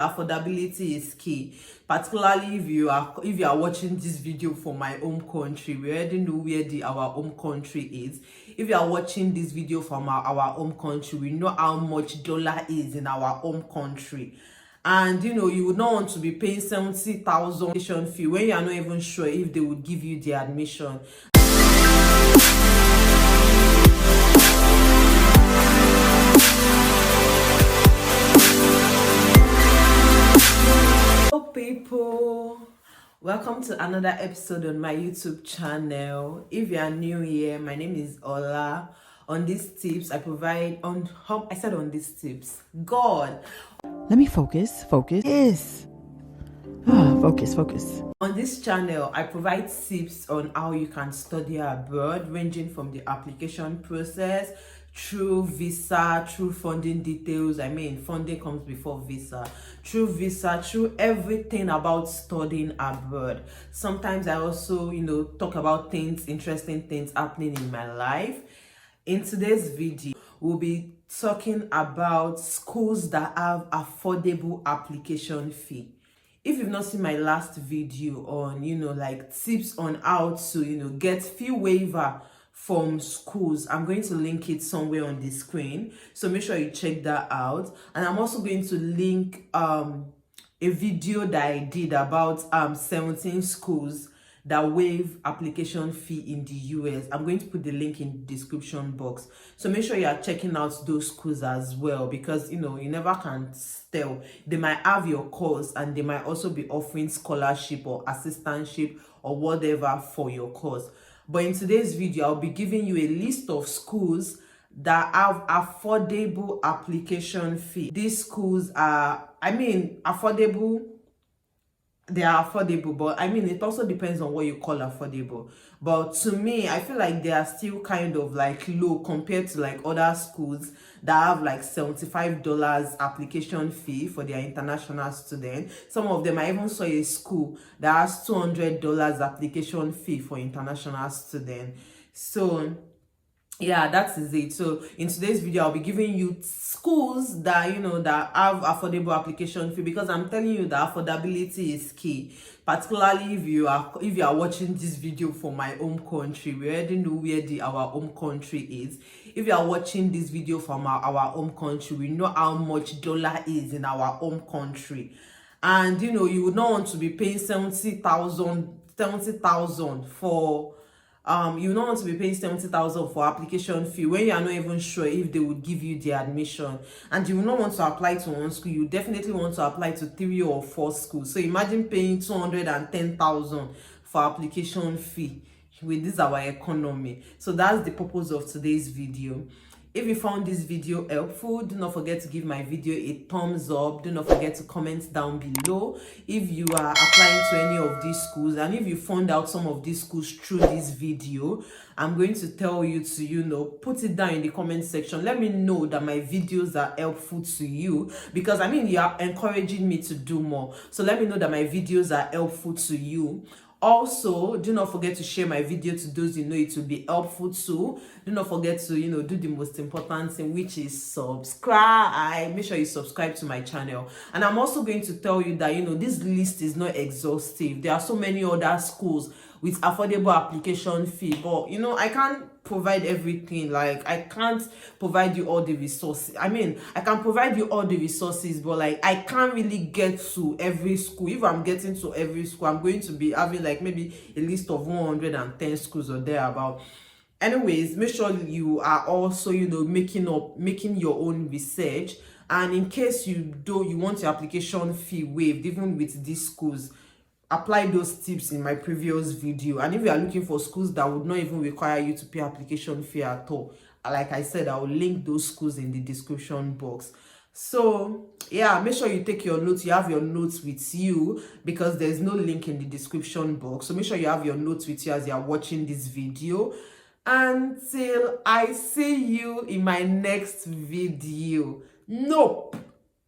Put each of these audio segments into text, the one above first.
Affordability is key, particularly if you are watching this video from my home country. We already know where our home country is. If you are watching this video from our home country, we know how much dollar is in our home country. And you would not want to be paying 70,000 admission fee when you are not even sure if they would give you the admission. People, welcome to another episode on my YouTube channel. If you are new here, my name is Ola. On these tips I provide on these tips, God, let me focus yes. Focus. On this channel, I provide tips on how you can study abroad, ranging from the application process, through visa, through funding details. Funding comes before visa. Through everything about studying abroad. Sometimes I also, talk about interesting things happening in my life. In today's video, we'll be talking about schools that have affordable application fee. If you've not seen my last video on, tips on how to, get fee waiver from schools, I'm going to link it somewhere on the screen. So make sure you check that out. And I'm also going to link a video that I did about 17 schools that waive application fee in the US. I'm going to put the link in the description box. So make sure you are checking out those schools as well, because you never can tell. They might have your course and they might also be offering scholarship or assistantship or whatever for your course. But in today's video, I'll be giving you a list of schools that have affordable application fee. These schools are, affordable. They are affordable, but it also depends on what you call affordable. But to me, I feel like they are still kind of like low compared to like other schools that have like $75 application fee for their international student. Some of them, I even saw a school that has $200 application fee for international student. So yeah, that is it. So in today's video, I'll be giving you schools that that have affordable application fee, because I'm telling you that affordability is key, particularly if you are watching this video from my home country. We already know where our home country is. If you are watching this video from our home country, we know how much dollar is in our home country. And you would not want to be paying 70,000 for you don't want to be paying 70,000 for application fee when you are not even sure if they would give you the admission. And you will not want to apply to one school, you definitely want to apply to 3 or 4 schools. So imagine paying 210,000 for application fee with this our economy. So that's the purpose of today's video. If you found this video helpful, do not forget to give my video a thumbs up. Do not forget to comment down below if you are applying to any of these schools, and if you found out some of these schools through this video. I'm going to tell you to put it down in the comment section. Let me know that my videos are helpful to you, because you are encouraging me to do more. So let me know that my videos are helpful to you. Also, do not forget to share my video to those you know it will be helpful to. Do not forget to do the most important thing, which is subscribe. Make sure you subscribe to my channel. And I'm also going to tell you that this list is not exhaustive. There are so many other schools with affordable application fee, but I can't provide everything. Like, I can't provide you all the resources. I can provide you all the resources, but like I can't really get to every school. If I'm getting to every school, I'm going to be having like maybe a list of 110 schools or thereabout. Anyways, make sure you are also making your own research. And in case you want your application fee waived, even with these schools, apply those tips in my previous video. And if you are looking for schools that would not even require you to pay application fee at all, like I said, I will link those schools in the description box. So yeah, make sure you take your notes. You have your notes with you, because there's no link in the description box. So make sure you have your notes with you as you are watching this video. Until I see you in my next video.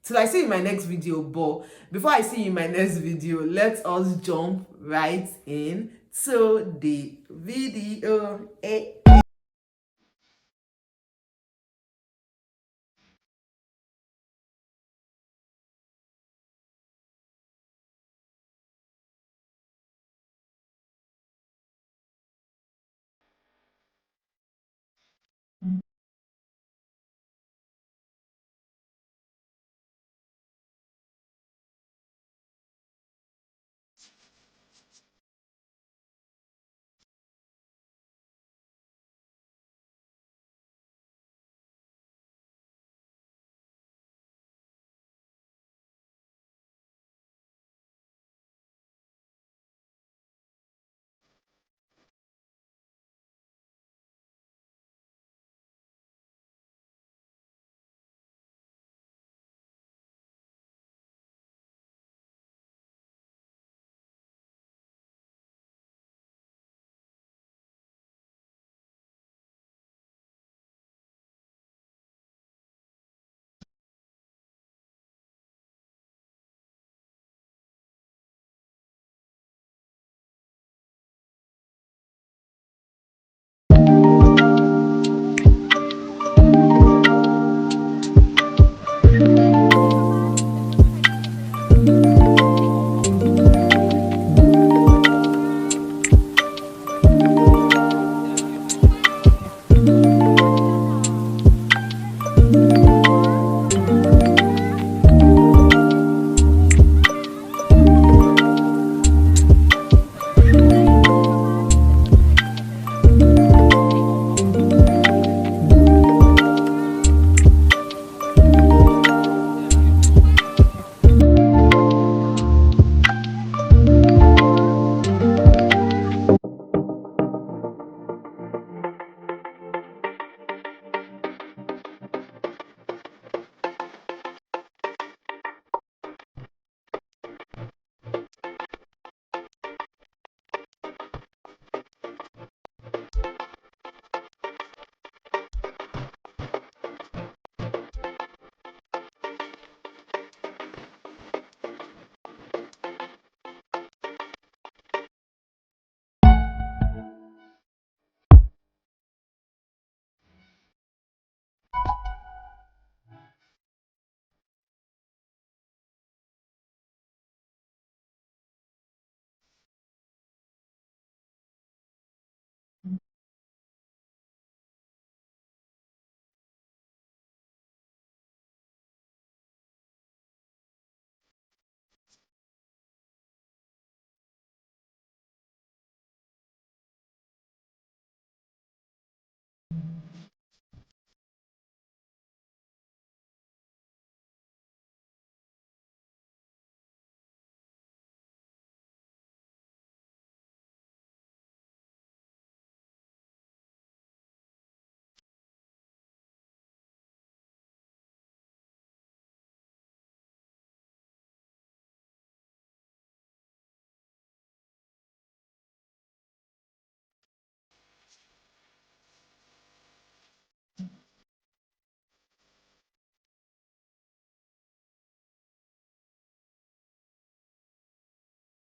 Till I see you in my next video. But before I see you in my next video, let us jump right in to the video.